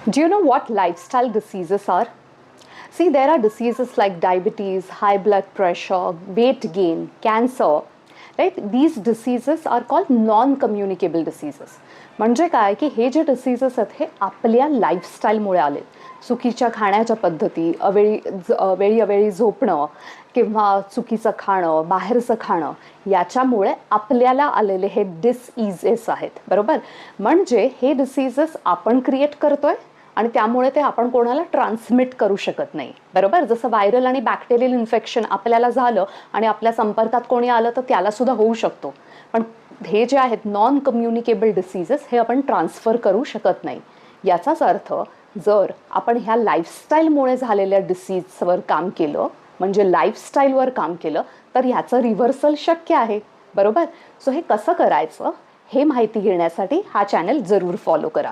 Do you know what lifestyle diseases are? See, there are diseases like diabetes, high blood pressure, weight gain, cancer, right? These diseases are called non-communicable diseases. म्हणजे काय की हे जे diseases आहेत हे आपल्या लाईफस्टाईलमुळे आले. चुकीच्या खाण्याच्या पद्धती, वेळी अवेळी झोपणं किंवा चुकीचं खाणं, बाहेरचं खाणं याच्यामुळे आपल्याला आलेले हे डिसइजेस आहेत, बरोबर? म्हणजे हे डिसीजेस आपण क्रिएट करतोय आणि त्यामुळे ते आपण कोणाला ट्रान्समिट करू शकत नाही, बरोबर? जसं व्हायरल आणि बॅक्टेरियल इन्फेक्शन आपल्याला झालं आणि आपल्या संपर्कात कोणी आलं तर त्याला सुद्धा होऊ शकतो. पण हे जे आहेत नॉन कम्युनिकेबल डिसीजेस हे आपण ट्रान्सफर करू शकत नाही. याचाच अर्थ जर आपण ह्या लाईफस्टाईलमुळे झालेल्या डिसीजवर काम केलं, म्हणजे लाईफस्टाईलवर काम केलं, तर ह्याचं रिव्हर्सल शक्य आहे, बरोबर? सो हे कसं करायचं हे माहिती घेण्यासाठी हा चॅनल जरूर फॉलो करा.